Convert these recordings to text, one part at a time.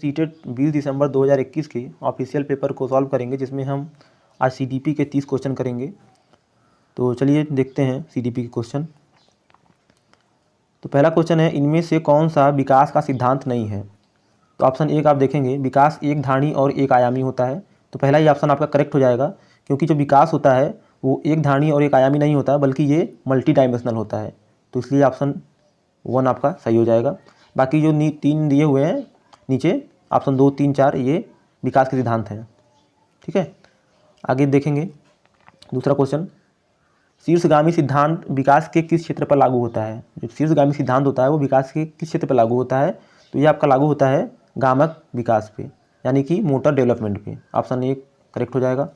CTET 20 दिसंबर 2021 के official paper को solve करेंगे, जिसमें हम आज सीडीपी के 30 क्वेश्चन करेंगे। तो चलिए देखते हैं सीडीपी के क्वेश्चन। तो पहला क्वेश्चन है, इनमें से कौन सा विकास का सिद्धांत नहीं है। तो ऑप्शन एक आप देखेंगे, विकास एक धारणी और एक आयामी होता है। तो पहला ही ऑप्शन आपका करेक्ट हो जाएगा, क्योंकि जो विकास होता है वो एक धारणी और एक आयामी नहीं होता, बल्कि ये मल्टी डायमेंशनल होता है। तो इसलिए ऑप्शन 1 आपका सही हो जाएगा। बाकी जो 3 दिए हुए हैं नीचे, ऑप्शन 2, 3, 4 ये विकास के सिद्धांत हैं। ठीक है, आगे देखेंगे दूसरा क्वेश्चन, शीर्षगामी सिद्धांत विकास के किस क्षेत्र पर लागू होता है। जो शीर्षगामी सिद्धांत होता है वो विकास के किस क्षेत्र पर लागू होता है। तो ये आपका लागू होता है गामक विकास पे, यानी कि मोटर डेवलपमेंट पे। ऑप्शन 1 करेक्ट हो जाएगा।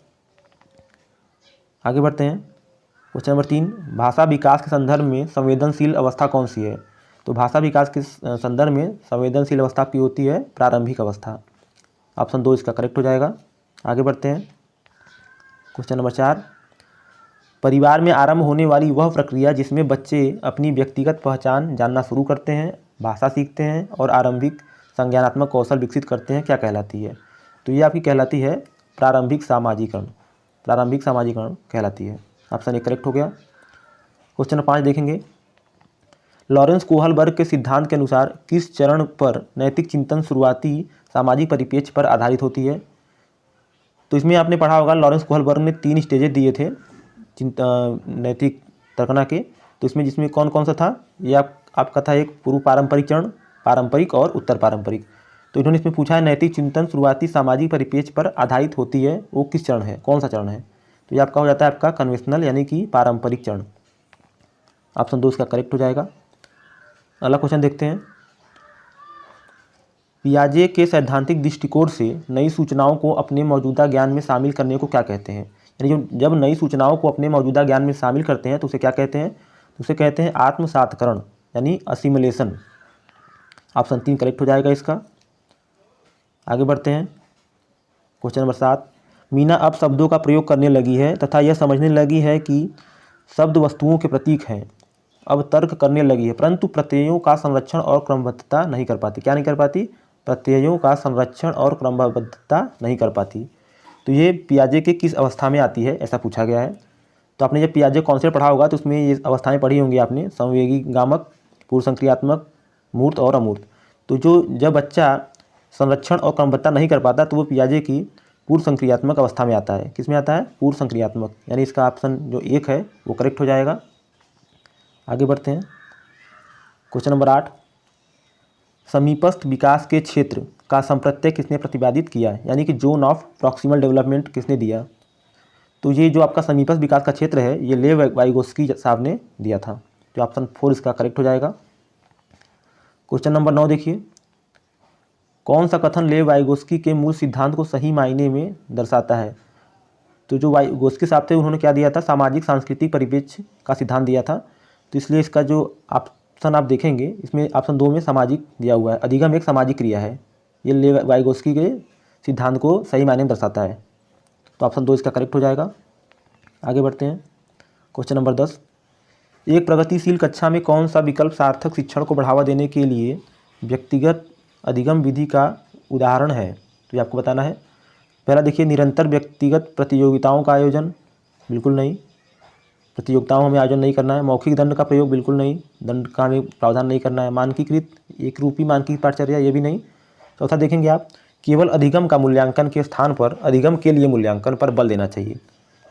आगे बढ़ते हैं, क्वेश्चन नंबर 3, भाषा विकास के संदर्भ में संवेदनशील अवस्था कौन सी है। तो भाषा विकास के संदर्भ में संवेदनशील अवस्था की होती है प्रारंभिक अवस्था। ऑप्शन 2 इसका करेक्ट हो जाएगा। आगे बढ़ते हैं, क्वेश्चन नंबर 4, परिवार में आरंभ होने वाली वह प्रक्रिया जिसमें बच्चे अपनी व्यक्तिगत पहचान जानना शुरू करते हैं, भाषा सीखते हैं और आरंभिक संज्ञानात्मक कौशल विकसित करते हैं, क्या कहलाती है। तो ये आपकी कहलाती है प्रारंभिक सामाजिकरण। प्रारंभिक सामाजिकरण कहलाती है। ऑप्शन 1 करेक्ट हो गया। क्वेश्चन नंबर 5 देखेंगे, लॉरेंस कोहलबर्ग के सिद्धांत के अनुसार किस चरण पर नैतिक चिंतन शुरुआती सामाजिक परिप्रेक्ष्य पर आधारित होती है। तो इसमें आपने पढ़ा होगा, लॉरेंस कोहलबर्ग ने 3 स्टेजेस दिए थे नैतिक तर्कना के। तो इसमें जिसमें कौन कौन सा था, ये आपका था एक पूर्व पारंपरिक चरण, पारंपरिक और उत्तर पारंपरिक। तो इन्होंने इसमें पूछा है नैतिक चिंतन शुरुआती सामाजिक परिप्रेक्ष्य पर आधारित होती है, वो किस चरण है, कौन सा चरण है। तो ये आपका हो जाता है आपका कन्वेंशनल, यानी कि पारंपरिक चरण। ऑप्शन 2 इसका करेक्ट हो जाएगा। अगला क्वेश्चन देखते हैं, पियाजे के सैद्धांतिक दृष्टिकोण से नई सूचनाओं को अपने मौजूदा ज्ञान में शामिल करने को क्या कहते हैं। यानी जब नई सूचनाओं को अपने मौजूदा ज्ञान में शामिल करते हैं तो उसे क्या कहते हैं। तो उसे कहते हैं आत्मसातकरण, यानी असिमुलेशन। ऑप्शन 3 करेक्ट हो जाएगा इसका। आगे बढ़ते हैं, क्वेश्चन नंबर 7, मीना अब शब्दों का प्रयोग करने लगी है तथा यह समझने लगी है कि शब्द वस्तुओं के प्रतीक हैं। अब तर्क करने लगी है, परंतु प्रत्ययों का संरक्षण और क्रमबद्धता नहीं कर पाती। क्या नहीं कर पाती, प्रत्ययों का संरक्षण और क्रमबद्धता नहीं कर पाती। तो ये पियाजे के किस अवस्था में आती है, ऐसा पूछा गया है। तो आपने जब पियाजे कॉन्सेप्ट पढ़ा होगा तो उसमें ये अवस्थाएं पढ़ी होंगी आपने, संवेगी गामक, पूर्व संक्रियात्मक, मूर्त और अमूर्त। तो जब बच्चा संरक्षण और क्रमबद्धता नहीं कर पाता तो वो पियाजे की पूर्व संक्रियात्मक अवस्था में आता है। किस में आता है, पूर्व संक्रियात्मक, यानी इसका ऑप्शन जो 1 है वो करेक्ट हो जाएगा। आगे बढ़ते हैं, क्वेश्चन नंबर 8, समीपस्थ विकास के क्षेत्र का संप्रत्यय किसने प्रतिपादित किया, यानी कि जोन ऑफ प्रॉक्सिमल डेवलपमेंट किसने दिया। तो ये जो आपका समीपस्थ विकास का क्षेत्र है ये लेव वाइगोस्की साहब ने दिया था। तो ऑप्शन 4 इसका करेक्ट हो जाएगा। क्वेश्चन नंबर 9 देखिए, कौन सा कथन लेव वाइगोस्की के मूल सिद्धांत को सही मायने में दर्शाता है। तो जो वाइगोस्की साहब थे उन्होंने क्या दिया था, सामाजिक सांस्कृतिक परिप्रेक्ष्य का सिद्धांत दिया था। तो इसलिए इसका जो ऑप्शन आप देखेंगे इसमें ऑप्शन 2 में सामाजिक दिया हुआ है। अधिगम एक सामाजिक क्रिया है, ये लेव वाइगोस्की के सिद्धांत को सही मायने में दर्शाता है। तो ऑप्शन 2 इसका करेक्ट हो जाएगा। आगे बढ़ते हैं, क्वेश्चन नंबर 10, एक प्रगतिशील कक्षा में कौन सा विकल्प सार्थक शिक्षण को बढ़ावा देने के लिए व्यक्तिगत अधिगम विधि का उदाहरण है। तो ये आपको बताना है। पहला देखिए, निरंतर व्यक्तिगत प्रतियोगिताओं का आयोजन, बिल्कुल नहीं, प्रतियोगिताओं हमें आयोजन नहीं करना है। मौखिक दंड का प्रयोग, बिल्कुल नहीं, दंड का हमें प्रावधान नहीं करना है। मानकीकृत एक रूपी मानकीकृत पाठचर्या, ये भी नहीं। चौथा देखेंगे आप, केवल अधिगम का मूल्यांकन के स्थान पर अधिगम के लिए मूल्यांकन पर बल देना चाहिए।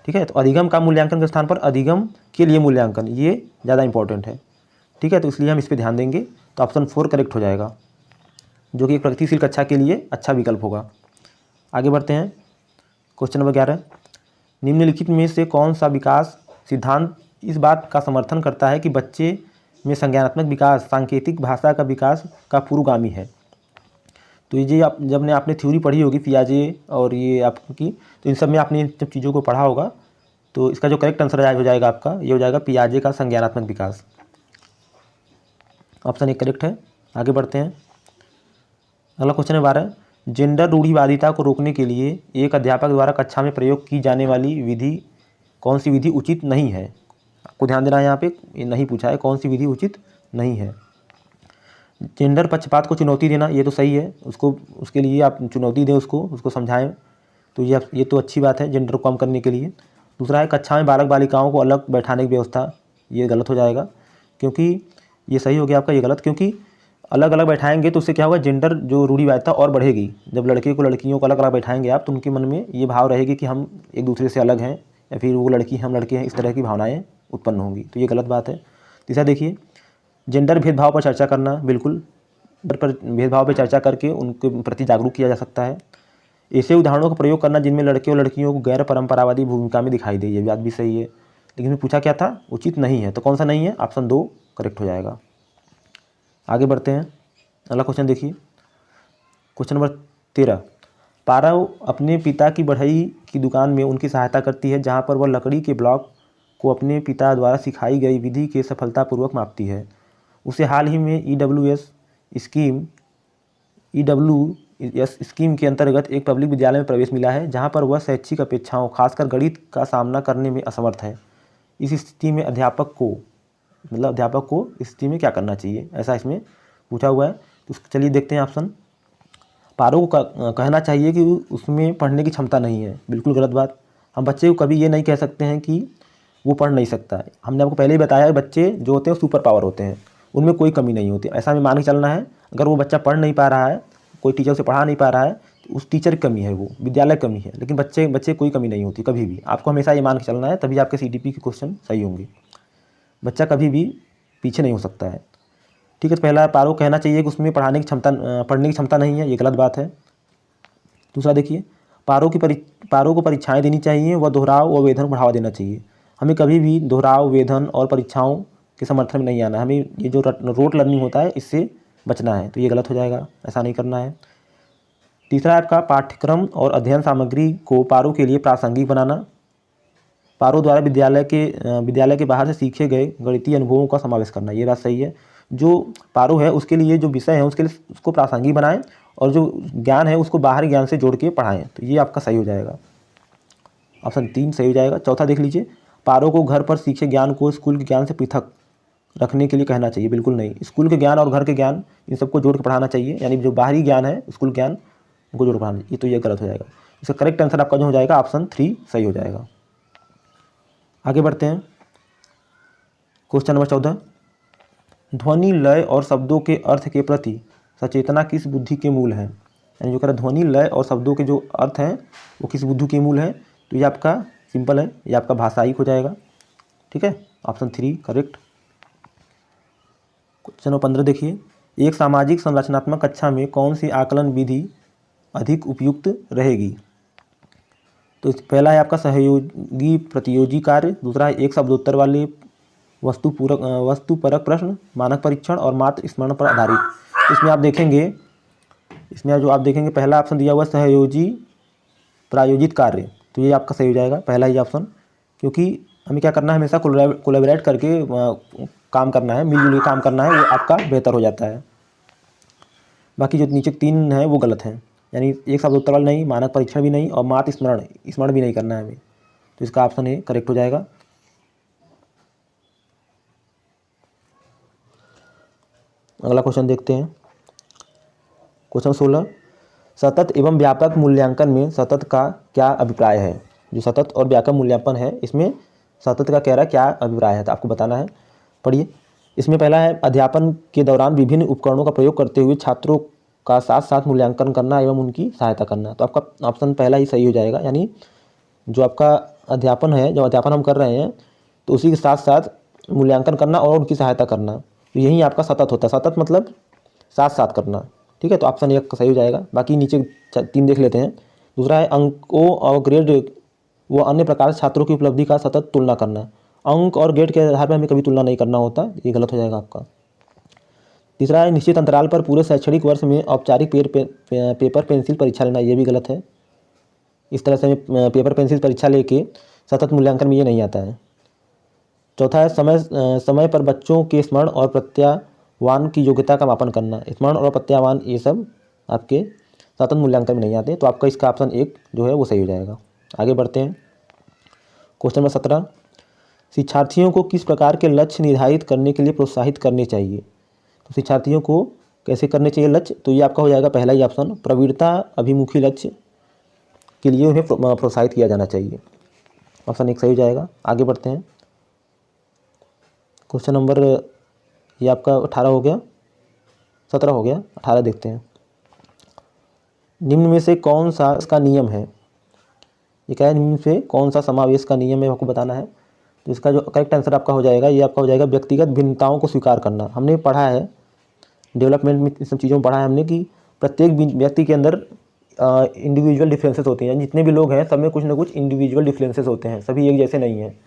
ठीक है, तो अधिगम का मूल्यांकन के स्थान पर अधिगम के लिए मूल्यांकन, ये ज़्यादा इंपॉर्टेंट है। ठीक है, तो इसलिए हम इस पर ध्यान देंगे। तो ऑप्शन 4 करेक्ट हो जाएगा, जो कि एक प्रगतिशील कक्षा के लिए अच्छा विकल्प होगा। आगे बढ़ते हैं, क्वेश्चन नंबर 11, निम्नलिखित में से कौन सा विकास सिद्धांत इस बात का समर्थन करता है कि बच्चे में संज्ञानात्मक विकास सांकेतिक भाषा का विकास का पूर्वगामी है। तो ये जब आपने थ्योरी पढ़ी होगी पियाजे और ये आपकी, तो इन सब में आपने इन सब चीज़ों को पढ़ा होगा। तो इसका जो करेक्ट आंसर हो जाएगा आपका, ये हो जाएगा पियाजे का संज्ञानात्मक विकास। ऑप्शन 1 करेक्ट है। आगे बढ़ते हैं, अगला क्वेश्चन है 12, जेंडर रूढ़िवादिता को रोकने के लिए एक अध्यापक द्वारा कक्षा में प्रयोग की जाने वाली विधि, कौन सी विधि उचित नहीं है। आपको ध्यान देना है, यहाँ पे नहीं पूछा है कौन सी विधि उचित नहीं है। जेंडर पक्षपात को चुनौती देना, ये तो सही है, उसको उसके लिए आप चुनौती दें, उसको समझाएं, तो ये तो अच्छी बात है जेंडर को कम करने के लिए। दूसरा है कक्षा में बालक बालिकाओं को अलग बैठाने की व्यवस्था, ये गलत हो जाएगा, क्योंकि ये सही हो गया आपका, ये गलत, क्योंकि अलग अलग बैठाएंगे तो उससे क्या होगा, जेंडर जो रूढ़िवादिता और बढ़ेगी। जब लड़के को लड़कियों को अलग अलग बैठाएंगे आप, तो उनके मन में ये भाव रहेगी कि हम एक दूसरे से अलग हैं, या फिर वो लड़की हम लड़के हैं, इस तरह की भावनाएं उत्पन्न होंगी, तो ये गलत बात है। तीसरा देखिए, जेंडर भेदभाव पर चर्चा करना, बिल्कुल पर भेदभाव पर चर्चा करके उनके प्रति जागरूक किया जा सकता है। ऐसे उदाहरणों का प्रयोग करना जिनमें लड़के और लड़कियों को गैर परंपरावादी भूमिका में दिखाई दे, ये बात भी सही है, लेकिन पूछा क्या था, उचित नहीं है, तो कौन सा नहीं है, ऑप्शन 2 करेक्ट हो जाएगा। आगे बढ़ते हैं, अगला क्वेश्चन देखिए, क्वेश्चन नंबर 13। पारव अपने पिता की बढ़ई की दुकान में उनकी सहायता करती है, जहां पर वह लकड़ी के ब्लॉक को अपने पिता द्वारा सिखाई गई विधि के सफलतापूर्वक मापती है। उसे हाल ही में ईडब्ल्यूएस स्कीम के अंतर्गत एक पब्लिक विद्यालय में प्रवेश मिला है, जहां पर वह शैक्षिक अपेक्षाओं खासकर गणित का सामना करने में असमर्थ है। इस स्थिति में अध्यापक को इस स्थिति में क्या करना चाहिए, ऐसा इसमें पूछा हुआ है। तो चलिए देखते हैं ऑप्शन। पारो को कहना चाहिए कि उसमें पढ़ने की क्षमता नहीं है, बिल्कुल गलत बात। हम बच्चे को कभी ये नहीं कह सकते हैं कि वो पढ़ नहीं सकता है। हमने आपको पहले ही बताया है, बच्चे जो होते हैं सुपर पावर होते हैं, उनमें कोई कमी नहीं होती, ऐसा हमें मान के चलना है। अगर वो बच्चा पढ़ नहीं पा रहा है, कोई टीचर उसे पढ़ा नहीं पा रहा है, तो उस टीचर की कमी है, वो विद्यालय की कमी है, लेकिन बच्चे कोई कमी नहीं होती कभी भी। आपको हमेशा ये मान के चलना है, तभी आपके CDP के क्वेश्चन सही होंगे। बच्चा कभी भी पीछे नहीं हो सकता है, ठीक है। तो पहला, पारो कहना चाहिए कि उसमें पढ़ने की क्षमता नहीं है, ये गलत बात है। दूसरा देखिए, पारो को परीक्षाएं देनी चाहिए, वह दोहराव व वेधन को बढ़ावा देना चाहिए। हमें कभी भी दोहराव, वेधन और परीक्षाओं के समर्थन में नहीं आना, हमें ये जो रोट लर्निंग होता है इससे बचना है, तो ये गलत हो जाएगा, ऐसा नहीं करना है। तीसरा आपका, पाठ्यक्रम और अध्ययन सामग्री को पारो के लिए प्रासंगिक बनाना। पारो द्वारा विद्यालय के बाहर से सीखे गए गणितीय अनुभवों का समावेश करना, ये बात सही है। जो पारो है उसके लिए जो विषय है उसके लिए उसको प्रासंगिक बनाएं, और जो ज्ञान है उसको बाहरी ज्ञान से जोड़ के पढ़ाएं, तो ये आपका सही हो जाएगा, ऑप्शन 3 सही हो जाएगा। चौथा देख लीजिए, पारो को घर पर सीखे ज्ञान को स्कूल के ज्ञान से पृथक रखने के लिए कहना चाहिए, बिल्कुल नहीं। स्कूल के ज्ञान और घर के ज्ञान, इन सबको जोड़ के पढ़ाना चाहिए, यानी जो बाहरी ज्ञान है स्कूल ज्ञान उनको जोड़ पढ़ाना, ये तो ये गलत हो जाएगा। इसका करेक्ट आंसर आपका जो हो जाएगा ऑप्शन 3 सही हो जाएगा। आगे बढ़ते हैं, क्वेश्चन नंबर 14। ध्वनि, लय और शब्दों के अर्थ के प्रति सचेतना किस बुद्धि के मूल है, यानी जो कह रहा है ध्वनि, लय और शब्दों के जो अर्थ हैं वो किस बुद्धि के मूल है, तो ये आपका सिंपल है, ये आपका भाषायिक हो जाएगा, ठीक है, ऑप्शन 3 करेक्ट। क्वेश्चन नंबर 15 देखिए, एक सामाजिक संरचनात्मक कक्षा में कौन सी आकलन विधि अधिक उपयुक्त रहेगी। तो पहला है आपका सहयोगी प्रतियोगी कार्य, दूसरा है एक शब्दोत्तर वाले वस्तुपरक प्रश्न, मानक परीक्षण और मात्र स्मरण पर आधारित। इसमें जो आप देखेंगे पहला ऑप्शन दिया हुआ है सहयोगी प्रायोजित कार्य, तो ये आपका सही हो जाएगा, पहला ही ऑप्शन, क्योंकि हमें क्या करना है, हमेशा कोलैबोरेट करके काम करना है, मिलजुल के काम करना है, वो आपका बेहतर हो जाता है। बाकी जो नीचे 3 है वो गलत है, यानी एक शब्दोत्तर वाला नहीं, मानक परीक्षण भी नहीं, और मात्र स्मरण भी नहीं करना है हमें, तो इसका ऑप्शन ए करेक्ट हो जाएगा। अगला क्वेश्चन देखते हैं, क्वेश्चन 16। सतत एवं व्यापक मूल्यांकन में सतत का क्या अभिप्राय है। जो सतत और व्यापक मूल्यांकन है, इसमें सतत का कह रहा है क्या अभिप्राय है, तो आपको बताना है, पढ़िए। इसमें पहला है, अध्यापन के दौरान विभिन्न उपकरणों का प्रयोग करते हुए छात्रों का साथ साथ मूल्यांकन करना एवं उनकी सहायता करना, तो आपका ऑप्शन पहला ही सही हो जाएगा। यानी जो आपका अध्यापन है, जो अध्यापन हम कर रहे हैं, तो उसी के साथ साथ मूल्यांकन करना और उनकी सहायता करना, तो यही आपका सतत होता है। सतत मतलब साथ साथ करना, ठीक है, तो ऑप्शन 1 सही हो जाएगा। बाकी नीचे 3 देख लेते हैं। दूसरा है, अंकों और ग्रेड व अन्य प्रकार से छात्रों की उपलब्धि का सतत तुलना करना। अंक और ग्रेड के आधार पर हमें कभी तुलना नहीं करना होता, ये गलत हो जाएगा आपका। तीसरा है, निश्चित अंतराल पर पूरे शैक्षणिक वर्ष में औपचारिक पेपर पेंसिल परीक्षा लेना, ये भी गलत है। इस तरह से पेपर पेंसिल परीक्षा लेके सतत मूल्यांकन में ये नहीं आता है। चौथा है, समय पर बच्चों के स्मरण और प्रत्यावान की योग्यता का मापन करना। स्मरण और प्रत्यावान ये सब आपके सतत मूल्यांकन में नहीं आते, तो आपका इसका ऑप्शन 1 जो है वो सही हो जाएगा। आगे बढ़ते हैं, क्वेश्चन नंबर 17। शिक्षार्थियों को किस प्रकार के लक्ष्य निर्धारित करने के लिए प्रोत्साहित करने चाहिए। तो शिक्षार्थियों को कैसे करने चाहिए लक्ष्य, तो ये आपका हो जाएगा पहला ही ऑप्शन, प्रवृत्ता अभिमुखी लक्ष्य के लिए उन्हें प्रोत्साहित किया जाना चाहिए। ऑप्शन 1 सही हो जाएगा। आगे बढ़ते हैं। क्वेश्चन नंबर ये आपका 18 हो गया, 17 हो गया, 18 देखते हैं। निम्न में से कौन सा इसका नियम है, ये क्या है, निम्न से कौन सा समावेश का नियम है आपको बताना है। तो इसका जो करेक्ट आंसर आपका हो जाएगा, ये आपका हो जाएगा व्यक्तिगत भिन्नताओं को स्वीकार करना। हमने पढ़ा है डेवलपमेंट में, इन सब चीज़ों में पढ़ा है हमने कि प्रत्येक व्यक्ति के अंदर इंडिविजुअल डिफरेंसेस होती हैं। जितने भी लोग हैं सब में कुछ ना कुछ इंडिविजुअल डिफरेंसेस होते हैं, सभी एक जैसे नहीं हैं,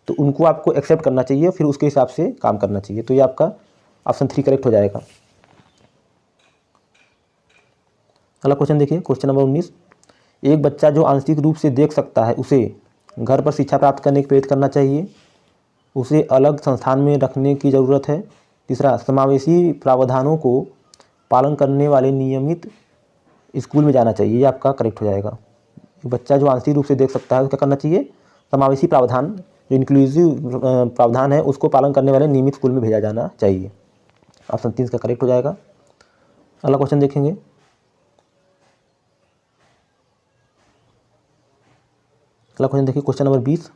तो उनको आपको एक्सेप्ट करना चाहिए, फिर उसके हिसाब से काम करना चाहिए। तो ये आपका ऑप्शन 3 करेक्ट हो जाएगा। अगला क्वेश्चन देखिए, क्वेश्चन नंबर 19। एक बच्चा जो आंशिक रूप से देख सकता है उसे घर पर शिक्षा प्राप्त करने के प्रेरित करना चाहिए, उसे अलग संस्थान में रखने की ज़रूरत है। तीसरा, समावेशी प्रावधानों को पालन करने वाले नियमित स्कूल में जाना चाहिए। ये आपका करेक्ट हो जाएगा। बच्चा जो आंशिक रूप से देख सकता है उसका करना चाहिए समावेशी प्रावधान, जो इंक्लूसिव प्रावधान है उसको पालन करने वाले नियमित स्कूल में भेजा जाना चाहिए। ऑप्शन 3 का करेक्ट हो जाएगा। अगला क्वेश्चन देखेंगे। अगला क्वेश्चन देखिए, क्वेश्चन नंबर 20।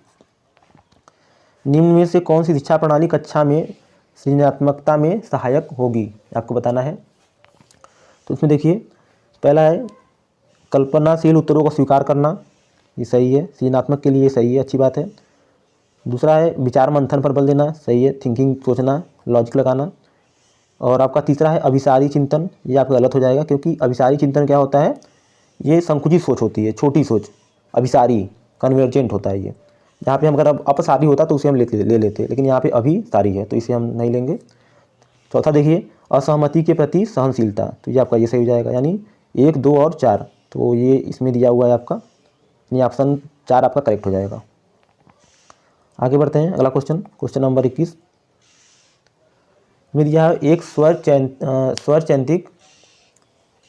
निम्न में से कौन सी शिक्षा प्रणाली कक्षा में सृजनात्मकता में सहायक होगी, आपको बताना है। तो इसमें देखिए, पहला है कल्पनाशील उत्तरों को स्वीकार करना, ये सही है, सृजनात्मक के लिए सही है, अच्छी बात है। दूसरा है विचार मंथन पर बल देना, सही है, थिंकिंग, सोचना, लॉजिक लगाना। और आपका तीसरा है अभिसारी चिंतन, ये आपका गलत हो जाएगा, क्योंकि अभिसारी चिंतन क्या होता है, ये संकुचित सोच होती है, छोटी सोच। अभिसारी कन्वर्जेंट होता है ये, जहाँ पे हम अगर अब अपसारी होता तो उसे हम ले लेते, लेकिन यहाँ पे अभिसारी है तो इसे हम नहीं लेंगे। चौथा देखिए, असहमति के प्रति सहनशीलता, तो ये आपका ये सही हो जाएगा, यानी 1, 2 और 4, तो ये इसमें दिया हुआ है आपका, यानी ऑप्शन 4 आपका करेक्ट हो जाएगा। आगे बढ़ते हैं। अगला क्वेश्चन, क्वेश्चन नंबर 21 में दिया है एक स्वर चैंतिक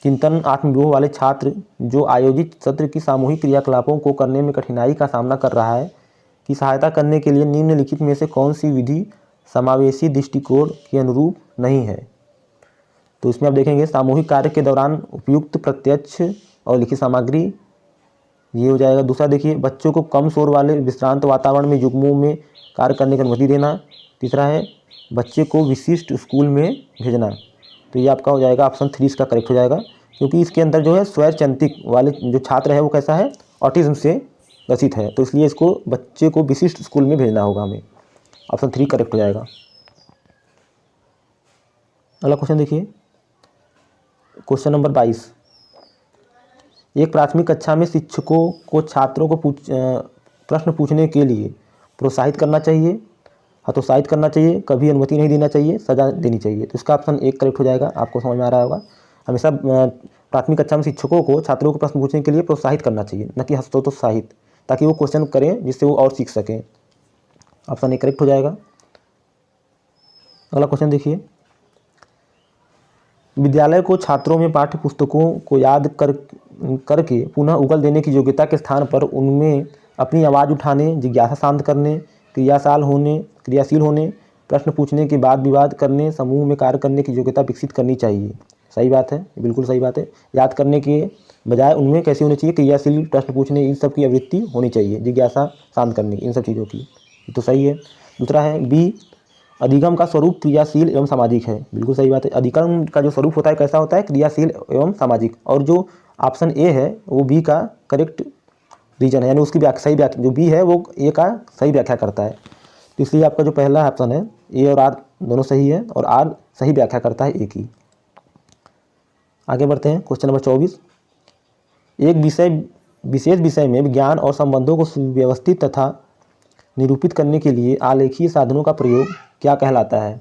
चिंतन आत्मव्यूह वाले छात्र जो आयोजित सत्र की सामूहिक क्रियाकलापों को करने में कठिनाई का सामना कर रहा है की सहायता करने के लिए निम्नलिखित में से कौन सी विधि समावेशी दृष्टिकोण के अनुरूप नहीं है। तो इसमें आप देखेंगे सामूहिक कार्य के दौरान उपयुक्त प्रत्यक्ष और लिखित सामग्री, ये हो जाएगा। दूसरा देखिए, बच्चों को कम शोर वाले विश्रांत वातावरण में युग्मों में कार्य करने की अनुमति देना। तीसरा है बच्चे को विशिष्ट स्कूल में भेजना, तो ये आपका हो जाएगा ऑप्शन 3 इसका करेक्ट हो जाएगा, क्योंकि इसके अंदर जो है स्वैरचैंतिक वाले जो छात्र है वो कैसा है, ऑटिज्म से ग्रसित है, तो इसलिए इसको बच्चे को विशिष्ट स्कूल में भेजना होगा हमें। ऑप्शन 3 करेक्ट हो जाएगा। अगला क्वेश्चन देखिए, क्वेश्चन नंबर 22। एक प्राथमिक कक्षा में शिक्षकों को छात्रों को प्रश्न पूछने के लिए प्रोत्साहित करना चाहिए, हतोत्साहित करना चाहिए, कभी अनुमति नहीं देना चाहिए, सजा देनी चाहिए। तो इसका ऑप्शन 1 करेक्ट हो जाएगा। आपको समझ में आ रहा होगा, हमेशा प्राथमिक कक्षा में शिक्षकों को छात्रों को प्रश्न पूछने के लिए प्रोत्साहित करना चाहिए, न कि हतोत्साहित, ताकि वो क्वेश्चन करें जिससे वो और सीख सकें। ऑप्शन 1 करेक्ट हो जाएगा। अगला क्वेश्चन देखिए, विद्यालय को छात्रों में पाठ्य पुस्तकों को याद करके पुनः उगल देने की योग्यता के स्थान पर उनमें अपनी आवाज़ उठाने, जिज्ञासा शांत करने, क्रियाशील होने, प्रश्न पूछने के बाद विवाद करने, समूह में कार्य करने की योग्यता विकसित करनी चाहिए। सही बात है, बिल्कुल सही बात है। याद करने के बजाय उनमें कैसे होनी चाहिए, क्रियाशील, प्रश्न पूछने, इन सब की आवृत्ति होनी चाहिए, जिज्ञासा शांत करने, इन सब चीज़ों की, तो सही है। दूसरा है बी, अधिगम का स्वरूप क्रियाशील एवं सामाजिक है, बिल्कुल सही बात है। अधिगम का जो स्वरूप होता है कैसा होता है, क्रियाशील एवं सामाजिक, और जो ऑप्शन ए है वो बी का करेक्ट रीजन है, यानी उसकी सही व्याख्या, जो बी है वो ए का सही व्याख्या करता है। तो इसलिए आपका जो पहला ऑप्शन है ए और आर दोनों सही है, और आर सही व्याख्या करता है ए की। आगे बढ़ते हैं। Question number 24। एक विशेष विषय में विज्ञान और संबंधों को सुव्यवस्थित तथा निरूपित करने के लिए आलेखीय साधनों का प्रयोग क्या कहलाता है।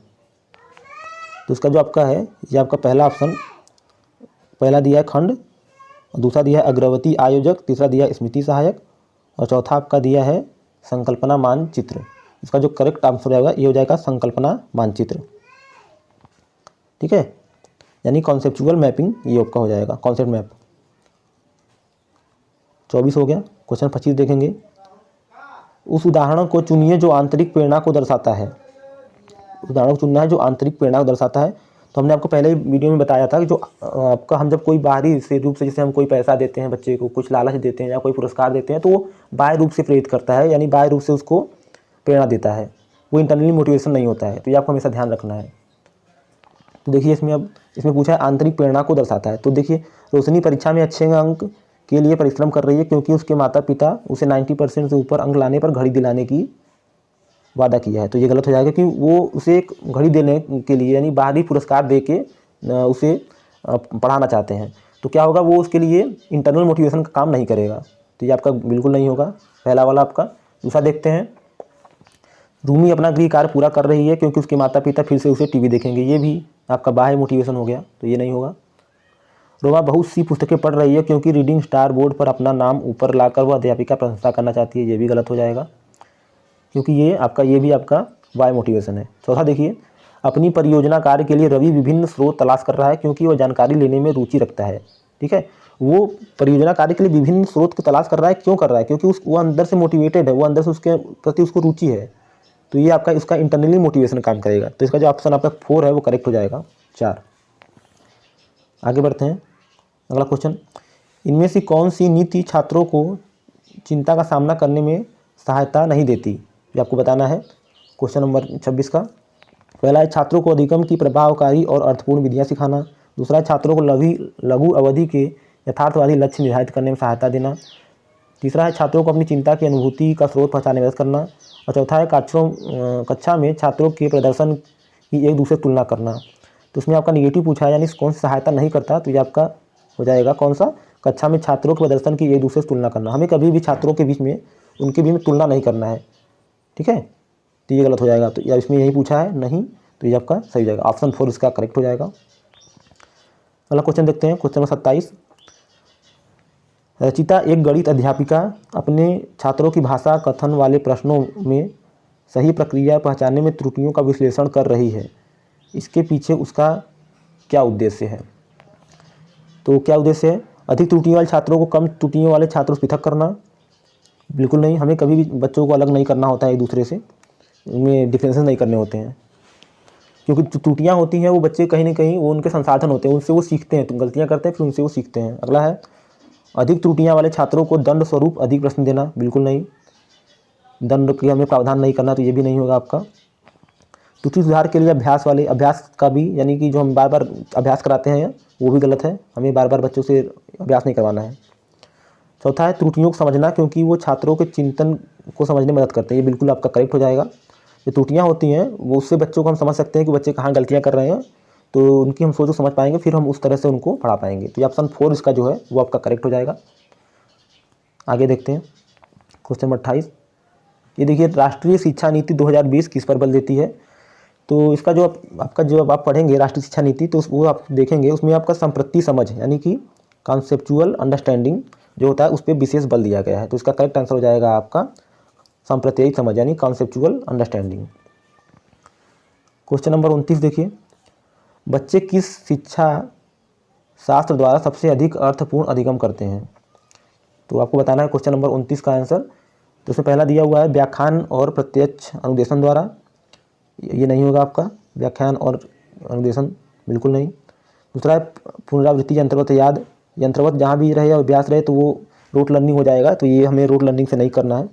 तो इसका जो आपका है, ये आपका पहला ऑप्शन, पहला दिया है खंड, दूसरा दिया है अग्रवर्ती आयोजक, तीसरा दिया है स्मृति सहायक, और चौथा आपका दिया है संकल्पना मानचित्र। इसका जो करेक्ट आंसर रहेगा ये हो जाएगा संकल्पना मानचित्र, ठीक है, यानी कॉन्सेप्चुअल मैपिंग, ये आपका हो जाएगा कॉन्सेप्ट मैप। 24 हो गया। क्वेश्चन 25 देखेंगे। उस उदाहरण को चुनिए जो आंतरिक प्रेरणा को दर्शाता है। उदाहरण को चुनना है जो आंतरिक प्रेरणा को दर्शाता है। तो हमने आपको पहले ही वीडियो में बताया था कि जो आपका हम जब कोई बाहरी से रूप से, जैसे हम कोई पैसा देते हैं बच्चे को, कुछ लालच देते हैं या कोई पुरस्कार देते हैं, तो वो बाह्य रूप से प्रेरित करता है, यानी बाह्य रूप से उसको प्रेरणा देता है, वो इंटरनली मोटिवेशन नहीं होता है। तो ये आपको हमेशा ध्यान रखना है। तो देखिए इसमें पूछा है आंतरिक प्रेरणा को दर्शाता है। तो देखिए रोशनी परीक्षा में अच्छे अंक के लिए परिश्रम कर रही है क्योंकि उसके माता पिता उसे 90% से ऊपर अंक लाने पर घड़ी दिलाने की वादा किया है। तो ये गलत हो जाएगा कि वो उसे एक घड़ी देने के लिए यानी बाहरी पुरस्कार दे के उसे पढ़ाना चाहते हैं। तो क्या होगा, वो उसके लिए इंटरनल मोटिवेशन का काम नहीं करेगा। तो ये आपका बिल्कुल नहीं होगा, पहला वाला आपका। दूसरा देखते हैं, रूमी अपना गृह कार्य पूरा कर रही है क्योंकि उसके माता पिता फिर से उसे टीवी देखेंगे। ये भी आपका बाह्य मोटिवेशन हो गया, तो ये नहीं होगा। रोमा बहुत सी पुस्तकें पढ़ रही है क्योंकि रीडिंग स्टार बोर्ड पर अपना नाम ऊपर लाकर वह अध्यापिका प्रशंसा करना चाहती है। ये भी गलत हो जाएगा क्योंकि ये भी आपका बाय मोटिवेशन है। चौथा देखिए, अपनी परियोजना कार्य के लिए रवि विभिन्न स्रोत तलाश कर रहा है क्योंकि वह जानकारी लेने में रुचि रखता है। ठीक है, वो परियोजना कार्य के लिए विभिन्न स्रोत को तलाश कर रहा है। क्यों कर रहा है? क्योंकि वो अंदर से मोटिवेटेड है, वो अंदर से उसके प्रति उसको रुचि है। तो ये आपका इसका इंटरनली मोटिवेशन काम करेगा। तो इसका जो ऑप्शन आपका 4 है वो करेक्ट हो जाएगा, 4। आगे बढ़ते हैं, अगला क्वेश्चन, इनमें से कौन सी नीति छात्रों को चिंता का सामना करने में सहायता नहीं देती? ये आपको बताना है। क्वेश्चन नंबर 26 का पहला है छात्रों को अधिगम की प्रभावकारी और अर्थपूर्ण विधियाँ सिखाना। दूसरा है छात्रों को लघु अवधि के यथार्थवादी लक्ष्य निर्धारित करने में सहायता देना। तीसरा है छात्रों को अपनी चिंता की अनुभूति का स्रोत पहचानने में मदद करना। और चौथा है कक्षा में छात्रों के प्रदर्शन की एक दूसरे तुलना करना। तो उसमें आपका निगेटिव पूछा है, यानी कौन सी सहायता नहीं करता, तो ये आपका हो जाएगा कौन सा, कक्षा में छात्रों के प्रदर्शन की एक दूसरे से तुलना करना। हमें कभी भी छात्रों के बीच में उनके बीच में तुलना नहीं करना है। ठीक है, तो ये गलत हो जाएगा। तो या इसमें यही पूछा है नहीं, तो ये आपका सही हो जाएगा, ऑप्शन 4 इसका करेक्ट हो जाएगा। अगला क्वेश्चन देखते हैं, क्वेश्चन नंबर 27, रचिता एक गणित अध्यापिका अपने छात्रों की भाषा कथन वाले प्रश्नों में सही प्रक्रिया पहचानने में त्रुटियों का विश्लेषण कर रही है। इसके पीछे उसका क्या उद्देश्य है? तो क्या उद्देश्य है? अधिक त्रुटियों वाले छात्रों को कम त्रुटियों वाले छात्रों से पृथक करना। बिल्कुल नहीं, हमें कभी भी बच्चों को अलग नहीं करना होता है एक दूसरे से, उनमें डिफरेंसेस नहीं करने होते हैं, क्योंकि जो त्रुटियाँ होती हैं वो बच्चे कहीं ना कहीं वो उनके संसाधन होते हैं, उनसे वो सीखते हैं, तो गलतियाँ करते हैं फिर उनसे वो सीखते हैं। अगला है अधिक त्रुटियाँ वाले छात्रों को दंड स्वरूप अधिक प्रश्न देना। बिल्कुल नहीं, दंड की हमें प्रावधान नहीं करना, तो ये भी नहीं होगा आपका। त्रुटि सुधार के लिए अभ्यास का भी, यानी कि जो हम बार बार अभ्यास कराते हैं वो भी गलत है, हमें बार बार बच्चों से अभ्यास नहीं करवाना है। चौथा है त्रुटियों को समझना क्योंकि वो छात्रों के चिंतन को समझने में मदद करते हैं। ये बिल्कुल आपका करेक्ट हो जाएगा। जो त्रुटियाँ होती हैं वो उससे बच्चों को हम समझ सकते हैं कि बच्चे कहाँ गलतियाँ कर रहे हैं, तो उनकी हम सोच को समझ पाएंगे, फिर हम उस तरह से उनको पढ़ा पाएंगे। तो ये ऑप्शन 4 इसका जो है वो आपका करेक्ट हो जाएगा। आगे देखते हैं, क्वेश्चन नंबर 28, ये देखिए राष्ट्रीय शिक्षा नीति 2020 किस पर बल देती है? तो इसका जो आपका जो आप पढ़ेंगे राष्ट्रीय शिक्षा नीति, तो वो आप देखेंगे उसमें आपका संप्रति समझ यानी कि कॉन्सेप्चुअल अंडरस्टैंडिंग जो होता है उस पर विशेष बल दिया गया है। तो इसका करेक्ट आंसर हो जाएगा आपका संप्रत्ययी समझ यानी कॉन्सेप्चुअल अंडरस्टैंडिंग। क्वेश्चन नंबर 29 देखिए, बच्चे किस शिक्षा शास्त्र द्वारा सबसे अधिक अर्थपूर्ण अधिगम करते हैं? तो आपको बताना है क्वेश्चन नंबर 29 का आंसर। तो उसमें पहला दिया हुआ है व्याख्यान और प्रत्यक्ष अनुदेशन द्वारा, ये नहीं होगा आपका, व्याख्यान और अनुदेशन बिल्कुल नहीं। दूसरा है पुनरावृत्ति यंत्रवत जहाँ भी रहे और अभ्यास रहे तो वो रोट लर्निंग हो जाएगा, तो ये हमें रोट लर्निंग से नहीं करना है।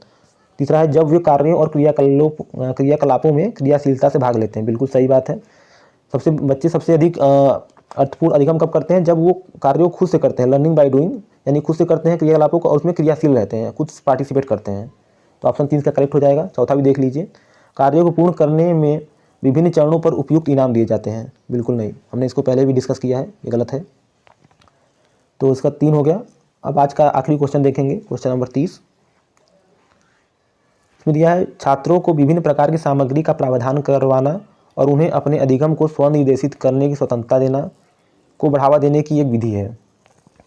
तीसरा है जब वे कार्यों और क्रियाकलापों में क्रियाशीलता से भाग लेते हैं। बिल्कुल सही बात है, बच्चे सबसे अधिक अर्थपूर्ण अधिगम कब करते हैं? जब वो कार्यों खुद से करते हैं, लर्निंग बाय डूइंग, यानी खुद से करते हैं क्रियाकलापों को और उसमें क्रियाशील रहते हैं, खुद पार्टिसिपेट करते हैं। तो ऑप्शन 3 का करेक्ट हो जाएगा। चौथा भी देख लीजिए, कार्यों को पूर्ण करने में विभिन्न चरणों पर उपयुक्त इनाम दिए जाते हैं। बिल्कुल नहीं, हमने इसको पहले भी डिस्कस किया है, ये गलत है। तो इसका 3 हो गया। अब आज का आखिरी क्वेश्चन देखेंगे, क्वेश्चन नंबर 30। इसमें दिया है छात्रों को विभिन्न प्रकार की सामग्री का प्रावधान करवाना और उन्हें अपने अधिगम को स्वनिर्देशित करने की स्वतंत्रता देना को बढ़ावा देने की एक विधि है।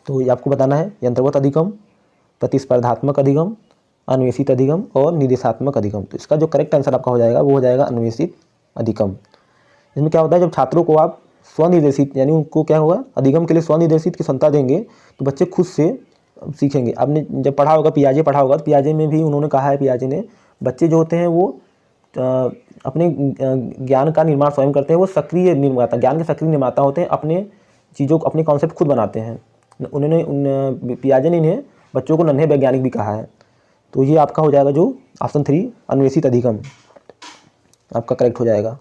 तो ये आपको बताना है यंत्रवत अधिगम, प्रतिस्पर्धात्मक अधिगम, अन्वेषित अधिगम और निर्देशात्मक अधिगम। तो इसका जो करेक्ट आंसर आपका हो जाएगा वो हो जाएगा अन्वेषित अधिगम। इसमें क्या होता है, जब छात्रों को आप स्वनिर्देशित यानी उनको क्या होगा अधिगम के लिए स्वनिर्देशित की क्षमता देंगे तो बच्चे खुद से सीखेंगे। आपने जब पढ़ा होगा पियाजे पढ़ा होगा, तो पियाजे में भी उन्होंने कहा है, पियाजे ने, बच्चे जो होते हैं वो अपने ज्ञान का निर्माण स्वयं करते हैं, वो सक्रिय निर्माता, ज्ञान के सक्रिय निर्माता होते हैं, अपने चीज़ों को, अपने कॉन्सेप्ट खुद बनाते हैं। उन्होंने पियाजे ने इन्हें बच्चों को नन्हे वैज्ञानिक भी कहा है। तो ये आपका हो जाएगा जो ऑप्शन 3 अन्वेषित अधिगम आपका करेक्ट हो जाएगा।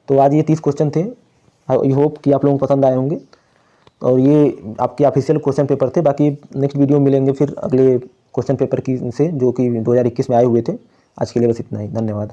तो आज ये 30 क्वेश्चन थे। आई होप कि आप लोगों को पसंद आए होंगे, और ये आपके ऑफिशियल क्वेश्चन पेपर थे। बाकी नेक्स्ट वीडियो में मिलेंगे फिर अगले क्वेश्चन पेपर की से, जो कि 2021 में आए हुए थे। आज के लिए बस इतना ही, धन्यवाद।